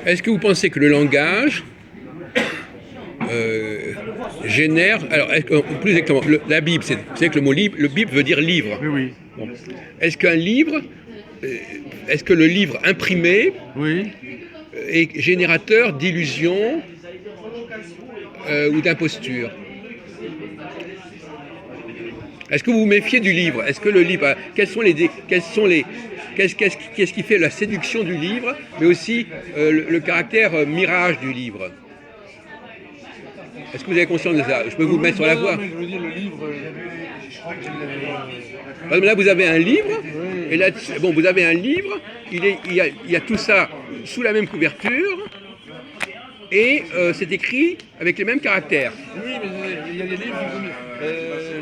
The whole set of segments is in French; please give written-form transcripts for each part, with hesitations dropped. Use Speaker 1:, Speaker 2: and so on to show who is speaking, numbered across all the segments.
Speaker 1: Est-ce que vous pensez que le langage génère... Alors, plus exactement, la Bible, c'est, vous savez que le mot libre, le Bible veut dire livre.
Speaker 2: Oui, oui.
Speaker 1: Bon. Est-ce qu'un livre, est-ce que le livre imprimé
Speaker 2: Oui.
Speaker 1: est générateur d'illusions ou d'impostures? Est-ce que vous vous méfiez du livre? Est-ce que le livre, qu'est-ce qui fait la séduction du livre, mais aussi le caractère mirage du livre? Est-ce que vous avez conscience de ça? Je peux vous mettre sur la voie.
Speaker 2: Mais je veux dire, le livre.
Speaker 1: Par exemple, là, vous avez un livre,
Speaker 2: Oui.
Speaker 1: et là, bon, vous avez un livre, il y a tout ça sous la même couverture, et c'est écrit avec les mêmes caractères.
Speaker 2: Oui, mais il y a des livres qui sont mis.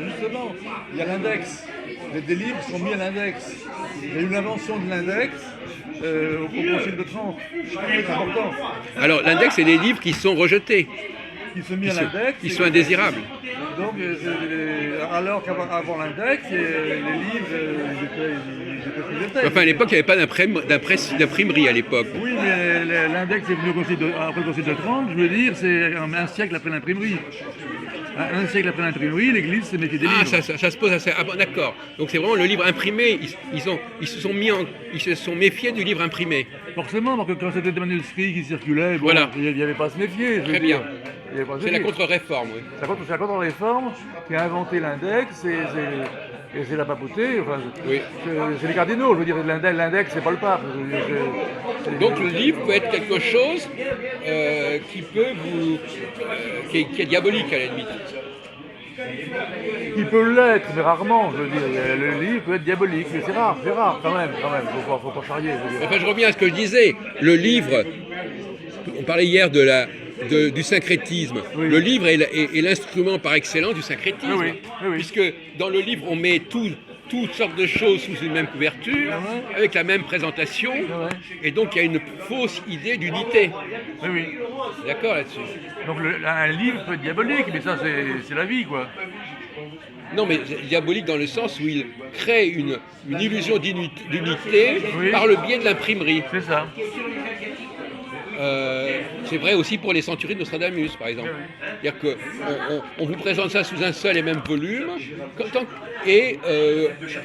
Speaker 2: Justement, il y a l'index. Des livres sont mis à l'index. Il y a eu l'invention de l'index au Concile de Trente. C'est important.
Speaker 1: Alors, l'index, c'est les livres qui sont rejetés,
Speaker 2: Ils sont mis à l'index.
Speaker 1: qui sont indésirables.
Speaker 2: Donc, alors qu'avant l'index, les livres, ils étaient plus épais.
Speaker 1: Enfin, à l'époque, il n'y avait pas d'imprimerie à l'époque.
Speaker 2: Oui, mais l'index est venu après le Concile de Trente, je veux dire, c'est un siècle après l'imprimerie. Un siècle après l'imprimerie, l'Église s'est méfiée des livres.
Speaker 1: Ah, ça se pose assez. Ah, bon, d'accord. Donc c'est vraiment le livre imprimé. Ils se sont méfiés du livre imprimé.
Speaker 2: Forcément, parce que quand c'était des manuscrits qui circulaient, bon,
Speaker 1: Voilà.
Speaker 2: il n'y avait pas à se méfier.
Speaker 1: Très bien. C'est la
Speaker 2: contre
Speaker 1: contre-réforme, oui.
Speaker 2: C'est la contre-réforme qui a inventé l'index et c'est la papauté. Enfin,
Speaker 1: Oui.
Speaker 2: c'est les cardinaux, je veux dire, l'index, c'est pas le pape.
Speaker 1: Donc le livre peut être quelque chose qui peut vous, qui est diabolique à la limite.
Speaker 2: Il peut l'être, mais rarement, je veux dire. Le livre peut être diabolique, mais c'est rare quand même. Faut pas charrier, je veux dire.
Speaker 1: Enfin, je reviens à ce que je disais. Le livre, on parlait hier du syncrétisme.
Speaker 2: Oui.
Speaker 1: Le livre est l'instrument par excellence du syncrétisme.
Speaker 2: Oui, oui.
Speaker 1: Puisque dans le livre, on met toutes sortes de choses sous une même couverture, avec la même présentation, et donc il y a une fausse idée d'unité.
Speaker 2: Oui, oui.
Speaker 1: D'accord là-dessus?
Speaker 2: Donc un livre peut être diabolique, mais ça c'est la vie, quoi.
Speaker 1: Non, mais diabolique dans le sens où il crée une illusion d'unité
Speaker 2: Oui.
Speaker 1: par le biais de l'imprimerie.
Speaker 2: C'est ça.
Speaker 1: C'est vrai aussi pour les centuries de Nostradamus, par exemple. C'est-à-dire qu'on vous présente ça sous un seul et même volume, et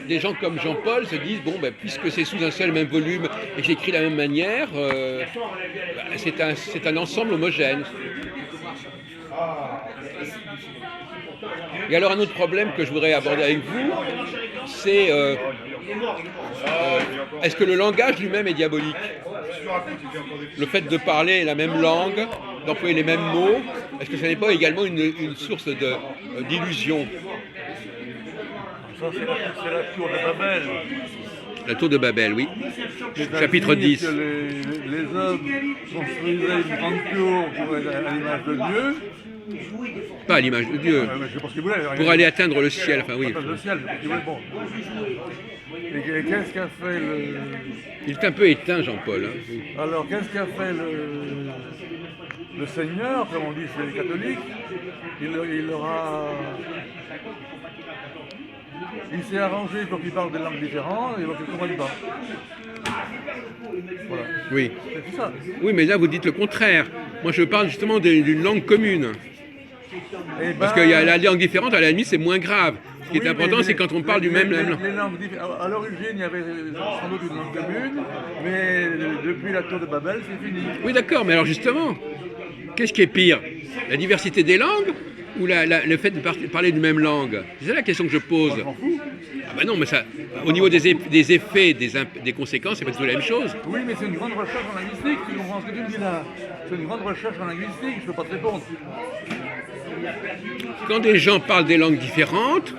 Speaker 1: des gens comme Jean-Paul se disent, bon, ben, puisque c'est sous un seul et même volume et que c'est écrit de la même manière, c'est un ensemble homogène. Et alors un autre problème que je voudrais aborder avec vous, c'est est-ce que le langage lui-même est diabolique? Le fait de parler la même langue, d'employer les mêmes mots, est-ce que ce n'est pas également une source d'illusion?
Speaker 2: Ça c'est la tour de Babel.
Speaker 1: La tour de Babel, oui. Chapitre 10.
Speaker 2: Que les hommes construisaient une grande tour pour être à l'image de Dieu.
Speaker 1: Pas à l'image de Dieu.
Speaker 2: Je pense que vous l'avez.
Speaker 1: Pour aller atteindre le ciel, enfin oui.
Speaker 2: Le ciel, bon. Et qu'est-ce qu'a fait le...
Speaker 1: Il est un peu éteint, Jean-Paul. Hein.
Speaker 2: Alors, qu'est-ce qu'a fait le Seigneur, comme on dit chez les catholiques? Il s'est arrangé pour qu'il parle des langues différentes et pour qu'il ne comprenne pas. Voilà.
Speaker 1: Oui.
Speaker 2: C'est ça.
Speaker 1: Oui, mais là, vous dites le contraire. Moi, je parle justement d'une langue commune. Parce qu'il y a la langue différente, à la limite, c'est moins grave. Ce qui est important, c'est quand on parle du même langue.
Speaker 2: Les langues à l'origine, il y avait sans doute une langue commune, mais depuis la tour de Babel, c'est fini.
Speaker 1: Oui, d'accord, mais alors justement, qu'est-ce qui est pire? La diversité des langues ou le fait de parler d'une même langue? C'est la question que je pose.
Speaker 2: Je m'en fous.
Speaker 1: Ah ben non, mais ça, au niveau des effets, des conséquences, c'est pas du tout la même chose.
Speaker 2: Oui, mais c'est une grande recherche en linguistique, tu comprends ce que tu me dis là? C'est une grande recherche en linguistique, je ne peux pas te répondre.
Speaker 1: Quand des gens parlent des langues différentes,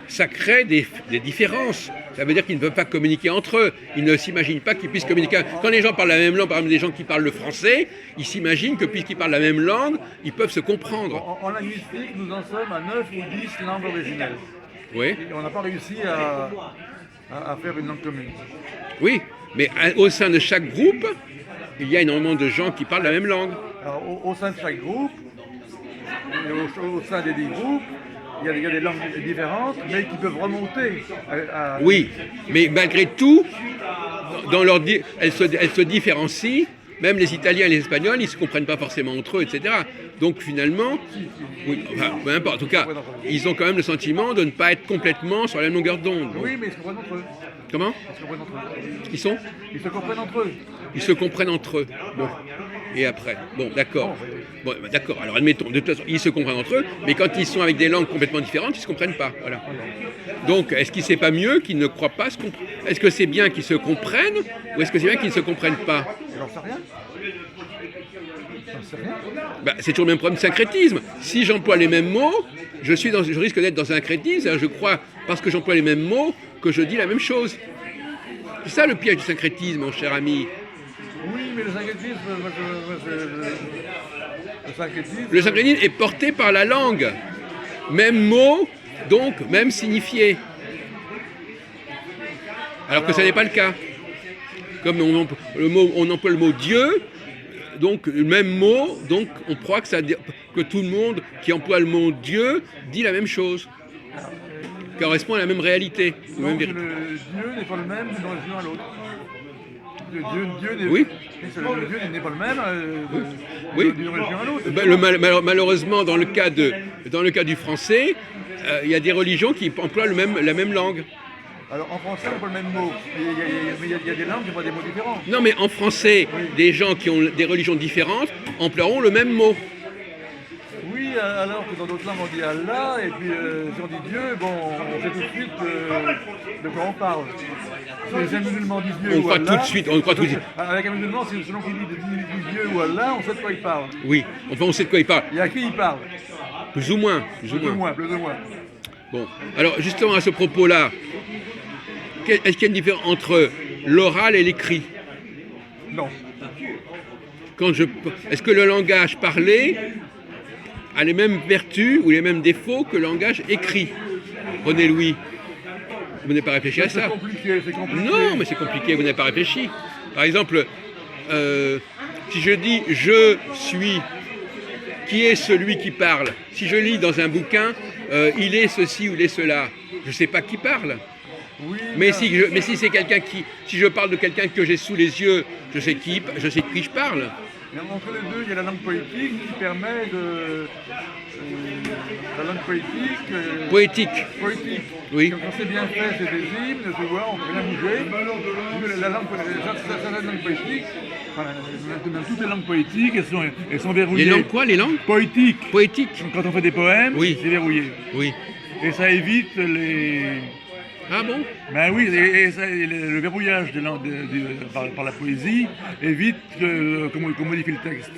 Speaker 1: ça crée des différences. Ça veut dire qu'ils ne peuvent pas communiquer entre eux. Ils ne s'imaginent pas qu'ils puissent communiquer. Quand les gens parlent la même langue, par exemple des gens qui parlent le français, ils s'imaginent que puisqu'ils parlent la même langue, ils peuvent se comprendre.
Speaker 2: En linguistique, nous en sommes à 9 ou 10 langues originelles.
Speaker 1: Oui,
Speaker 2: Et on n'a pas réussi à faire une langue commune.
Speaker 1: oui, mais au sein de chaque groupe, il y a énormément de gens qui parlent la même langue.
Speaker 2: Alors, au sein de chaque groupe, et au sein des 10 groupes, il y a des langues différentes, mais qui peuvent remonter
Speaker 1: Oui, mais malgré tout, elles se différencient Même les Italiens et les Espagnols, ils ne se comprennent pas forcément entre eux, etc. Donc finalement, oui, enfin, peu importe. En tout cas, ils ont quand même le sentiment de ne pas être complètement sur la même longueur d'onde.
Speaker 2: Oui, mais ils se comprennent entre eux.
Speaker 1: Comment?
Speaker 2: Ils se comprennent entre eux.
Speaker 1: Ils sont?
Speaker 2: Ils se comprennent entre eux.
Speaker 1: Ils se comprennent entre eux. Bon. Et après. Bon, d'accord. Bon, bah, d'accord. Alors admettons, de toute façon, ils se comprennent entre eux, mais quand ils sont avec des langues complètement différentes, ils ne se comprennent pas. Voilà. Donc, est-ce qu'il n'est pas mieux qu'ils ne croient pas se comprendre? Est-ce que c'est bien qu'ils se comprennent ou est-ce que c'est bien qu'ils ne se comprennent pas?
Speaker 2: J'en sais rien. J'en sais rien.
Speaker 1: Bah, c'est toujours le même problème de syncrétisme. Si j'emploie les mêmes mots, je risque d'être dans un syncrétisme. Je crois, parce que j'emploie les mêmes mots, que je dis la même chose. C'est ça le piège du syncrétisme, mon cher ami.
Speaker 2: Oui, mais le syncrétisme,
Speaker 1: Le syncrétisme est porté par la langue. Même mot, donc même signifié. Alors que ce n'est pas le cas. Comme on emploie le mot Dieu, donc le même mot, donc on croit que tout le monde qui emploie le mot Dieu dit la même chose. Correspond à la même réalité.
Speaker 2: Donc le Dieu n'est pas le même d'une religion à l'autre. Dieu
Speaker 1: Oui.
Speaker 2: Le Dieu n'est pas le même
Speaker 1: Oui.
Speaker 2: d'une religion à l'autre.
Speaker 1: Ben, malheureusement, dans le cas du français, il y a des religions qui emploient la même langue.
Speaker 2: Alors en français, on n'a pas le même mot. Mais il y a des langues qui ont des mots différents.
Speaker 1: Non, mais en français, des gens qui ont des religions différentes emploieront le même mot.
Speaker 2: Oui, alors que dans d'autres langues, on dit Allah, et puis si on dit Dieu, bon, on sait tout de suite de quoi on parle. Si un musulman dit Dieu
Speaker 1: On
Speaker 2: ou
Speaker 1: croit
Speaker 2: Allah,
Speaker 1: tout de suite. On croit tout de suite.
Speaker 2: avec un musulman, selon qu'il dit Dieu ou Allah, on sait de quoi il parle.
Speaker 1: Oui, enfin on sait de quoi il parle.
Speaker 2: Et à qui il parle?
Speaker 1: Plus ou moins.
Speaker 2: Plus ou moins.
Speaker 1: Bon, alors justement à ce propos-là, est-ce qu'il y a une différence entre l'oral et l'écrit?
Speaker 2: Non.
Speaker 1: Est-ce que le langage parlé a les mêmes vertus ou les mêmes défauts que le langage écrit? René Louis, vous n'avez pas réfléchi à ça?
Speaker 2: C'est compliqué.
Speaker 1: Non, mais c'est compliqué, vous n'avez pas réfléchi. Par exemple, si je dis « je suis », qui est celui qui parle? Si je lis dans un bouquin « il est ceci ou il est cela », je ne sais pas qui parle.
Speaker 2: Oui,
Speaker 1: Mais si c'est quelqu'un si je parle de quelqu'un que j'ai sous les yeux, je sais de qui je parle.
Speaker 2: mais entre les deux, il y a la langue poétique qui permet de... la langue poétique...
Speaker 1: Poétique.
Speaker 2: Poétique.
Speaker 1: Oui.
Speaker 2: Quand c'est bien fait, c'est des hymnes, tu vois, on peut rien bouger. La langue, certaines langues poétiques, enfin, même toutes les langues poétiques, elles sont verrouillées.
Speaker 1: Les langues quoi, les langues?
Speaker 2: Poétiques.
Speaker 1: Poétiques.
Speaker 2: Quand on fait des poèmes,
Speaker 1: Oui.
Speaker 2: c'est verrouillé.
Speaker 1: Oui.
Speaker 2: Et ça évite les...
Speaker 1: Ah bon?
Speaker 2: Ben oui, et le verrouillage par la poésie évite qu'on modifie le texte.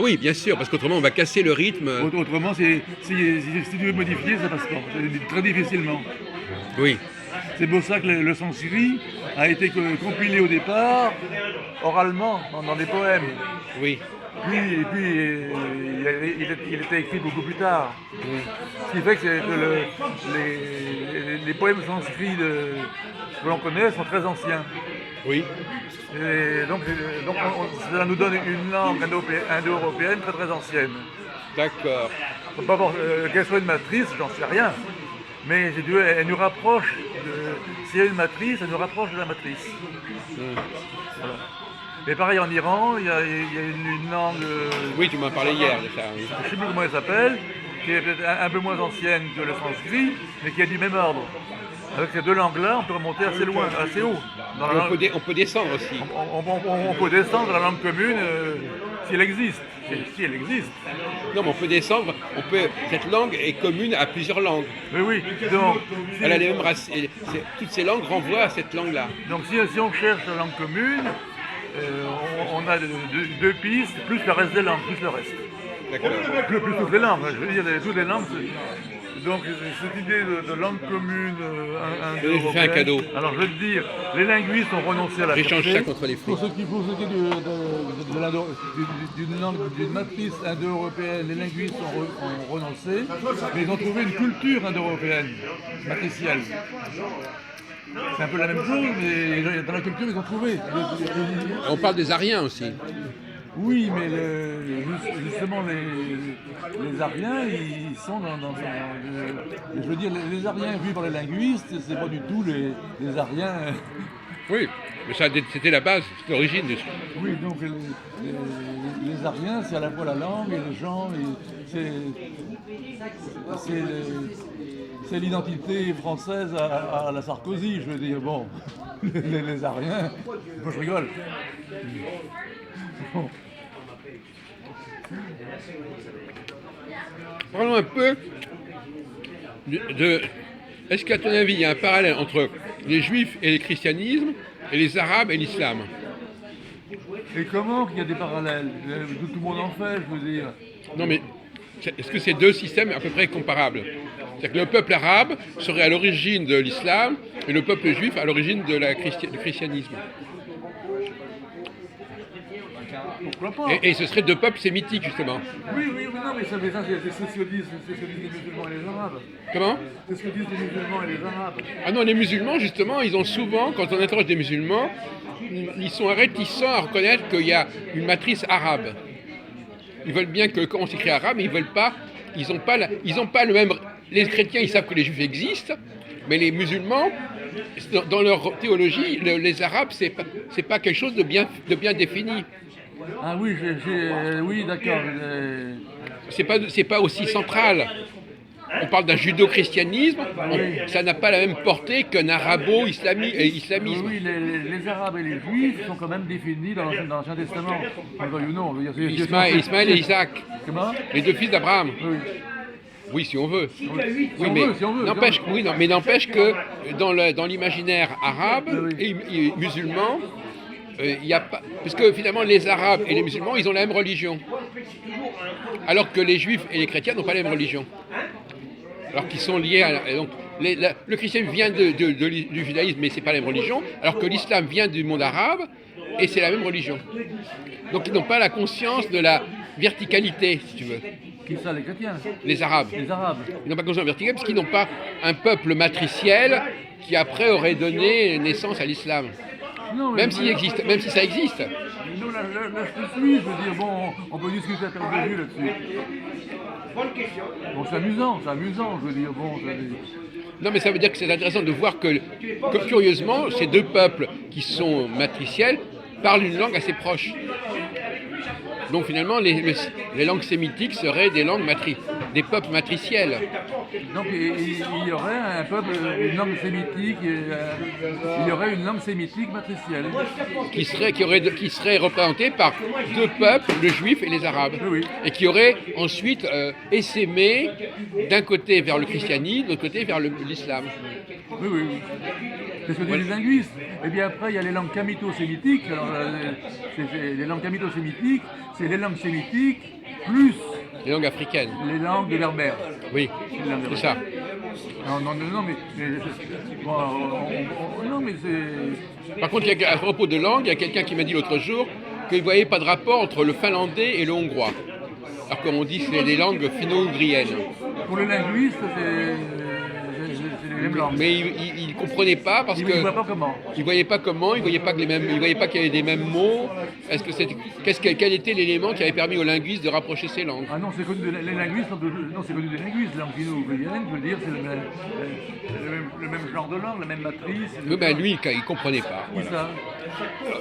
Speaker 1: Oui, bien sûr, parce qu'autrement on va casser le rythme.
Speaker 2: Autrement, si tu veux modifier, ça passe pas. Très difficilement.
Speaker 1: Oui.
Speaker 2: C'est pour ça que le sanskrit a été compilé au départ oralement, dans des poèmes.
Speaker 1: Oui.
Speaker 2: Puis il était écrit beaucoup plus tard.
Speaker 1: Oui.
Speaker 2: Ce qui fait que les poèmes sanskrits que l'on connaît sont très anciens.
Speaker 1: Oui.
Speaker 2: Et donc ça nous donne une langue indo-européenne très très ancienne.
Speaker 1: D'accord.
Speaker 2: Qu'elle soit une matrice, j'en sais rien. Mais si tu veux, elle nous rapproche s'il y a une matrice, elle nous rapproche de la matrice. Voilà. Et pareil en Iran, il y a une langue...
Speaker 1: Oui, tu m'en parlais hier de ça. Oui.
Speaker 2: Je ne sais plus comment elle s'appelle, qui est peut-être un peu moins ancienne que le sanskrit, mais qui a du même ordre. Avec ces deux langues-là, on peut remonter assez loin, assez haut.
Speaker 1: On peut descendre aussi.
Speaker 2: On peut descendre la langue commune si elle existe. Si elle existe.
Speaker 1: Non, mais on peut descendre. Cette langue est commune à plusieurs langues.
Speaker 2: Oui. Donc,
Speaker 1: Elle a les mêmes racines. Toutes ces langues renvoient à cette langue-là.
Speaker 2: donc si on cherche la langue commune, on a deux pistes, plus le reste des langues, plus le reste.
Speaker 1: D'accord.
Speaker 2: Plus toutes les langues, je veux dire, toutes les langues. Donc cette idée de langue commune
Speaker 1: Je fais un cadeau.
Speaker 2: Alors je vais te dire, les linguistes ont renoncé à la
Speaker 1: J'échange
Speaker 2: chercher.
Speaker 1: ça contre les frites.
Speaker 2: Pour ce qui est d'une langue, d'une matrice indo-européenne, les linguistes ont renoncé, mais ils ont trouvé une culture indo-européenne, matricielle. C'est un peu la même chose, mais dans la culture, ils ont trouvé.
Speaker 1: On parle des Ariens aussi.
Speaker 2: Oui, mais justement, les Ariens, ils sont je veux dire, les Ariens vus par les linguistes, c'est pas du tout les Ariens
Speaker 1: Oui, mais ça, c'était la base, c'était l'origine de...
Speaker 2: Oui, donc les Ariens, c'est à la fois la langue et les gens, c'est l'identité française à la Sarkozy, je veux dire. Bon, les Ariens, moi je rigole. Bon.
Speaker 1: Parlons un peu de... Est-ce qu'à ton avis, il y a un parallèle entre les Juifs et le christianisme et les Arabes et l'islam?
Speaker 2: Et comment qu'il y a des parallèles? Tout le monde en fait, je veux dire.
Speaker 1: Non, mais est-ce que c'est deux systèmes à peu près comparables? C'est-à-dire que le peuple arabe serait à l'origine de l'islam et le peuple juif à l'origine du christianisme.
Speaker 2: Pourquoi pas?
Speaker 1: Et ce seraient deux peuples sémitiques, justement.
Speaker 2: Oui, non, mais ça c'est ce que disent les musulmans et les arabes.
Speaker 1: Comment?
Speaker 2: C'est ce que disent les musulmans et les arabes.
Speaker 1: Ah non, les musulmans, justement, ils ont souvent, quand on interroge des musulmans, ils sont réticents à reconnaître qu'il y a une matrice arabe. Ils veulent bien que quand on s'écrit arabe, mais ils n'ont pas le même... Les chrétiens, ils savent que les juifs existent, mais les musulmans, dans leur théologie, les arabes, c'est pas quelque chose de bien défini.
Speaker 2: Ah oui, oui, d'accord.
Speaker 1: C'est pas aussi central. On parle d'un judo-christianisme, ça n'a pas la même portée qu'un arabo-islamisme.
Speaker 2: Oui, les Arabes et les Juifs sont quand même définis dans l'Ancien Testament. Ou non,
Speaker 1: Ismaël et Isaac,
Speaker 2: comment?
Speaker 1: les deux fils d'Abraham.
Speaker 2: Oui.
Speaker 1: Oui, si on veut.
Speaker 2: Oui, si on veut.
Speaker 1: N'empêche que dans l'imaginaire arabe et musulman, il y a pas, parce que finalement les Arabes et les musulmans, ils ont la même religion, alors que les Juifs et les chrétiens n'ont pas la même religion. Alors qu'ils sont liés donc le christianisme vient du judaïsme, mais c'est pas la même religion, alors que l'islam vient du monde arabe et c'est la même religion. Donc ils n'ont pas la conscience de la verticalité, si tu veux.
Speaker 2: Qui ça, les chrétiens?
Speaker 1: Les Arabes.
Speaker 2: Les Arabes.
Speaker 1: Ils n'ont pas conscience verticale parce qu'ils n'ont pas un peuple matriciel qui après aurait donné naissance à l'islam.
Speaker 2: Non,
Speaker 1: Même si ça existe.
Speaker 2: Nous, là, je te suis, je veux dire, bon, on peut discuter à terre de vue là-dessus. Bon, c'est amusant, je veux dire, bon.
Speaker 1: Non, mais ça veut dire que c'est intéressant de voir que curieusement, ces deux peuples qui sont matriciels parlent une langue assez proche. Donc finalement, les langues sémitiques seraient des peuples matriciels.
Speaker 2: Donc il y aurait un peuple, une langue sémitique, il y aurait une langue sémitique matricielle.
Speaker 1: Qui serait représentée par deux peuples, le juif et les arabes.
Speaker 2: Oui.
Speaker 1: Et qui auraient ensuite essaimé d'un côté vers le christianisme, de l'autre côté vers l'islam.
Speaker 2: Oui. C'est ce que disent les linguistes. Et bien après, il y a les langues camito-sémitiques. Alors, les langues camito-sémitiques, c'est les langues sémitiques plus
Speaker 1: les langues africaines.
Speaker 2: Les langues de berbères.
Speaker 1: Oui, c'est ça.
Speaker 2: Mais c'est...
Speaker 1: Par contre, à propos de langue, il y a quelqu'un qui m'a dit l'autre jour qu'il ne voyait pas de rapport entre le finlandais et le hongrois. Alors comme on dit, c'est des langues finno-ougriennes.
Speaker 2: Pour les linguistes, c'est les mêmes langues.
Speaker 1: Mais il ne comprenait pas parce que...
Speaker 2: Il ne voyait pas comment.
Speaker 1: Il ne voyait pas comment, il ne voyait pas qu'il y avait des mêmes mots. Quel était l'élément qui avait permis aux linguistes de rapprocher ces langues?
Speaker 2: Ah non, c'est connu les linguistes, c'est connu des linguistes. Les langues finno-ougriennes, je veux dire, c'est le même genre de langue, la même matrice.
Speaker 1: Oui, ben lui, il ne comprenait pas.
Speaker 2: Qui ça?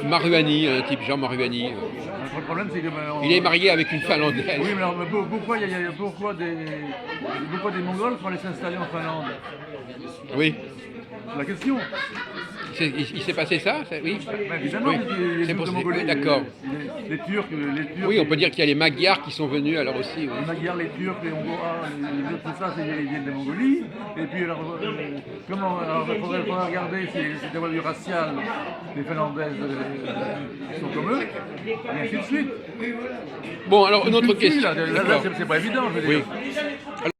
Speaker 1: Maruani, un type Jean Maruani.
Speaker 2: Le problème, c'est que...
Speaker 1: Il est marié avec une Finlandaise.
Speaker 2: Oui, mais alors pourquoi des Mongols sont allés s'installer en Finlande?
Speaker 1: Oui.
Speaker 2: La question.
Speaker 1: Il s'est passé ça, oui.
Speaker 2: Ben évidemment,
Speaker 1: oui.
Speaker 2: C'est pour
Speaker 1: oui, d'accord.
Speaker 2: Les Turcs.
Speaker 1: Oui, on peut dire qu'il y a les Magyars qui sont venus alors aussi. Oui.
Speaker 2: Les Magyars, les Turcs, les Hongrois, tout ça, ils viennent de Mongolie. Et puis alors, il faudrait regarder si c'est du racial, les Finlandaises sont comme eux, et ainsi de suite.
Speaker 1: Bon, alors une autre question.
Speaker 2: Là, c'est pas évident, je veux dire.
Speaker 1: Oui.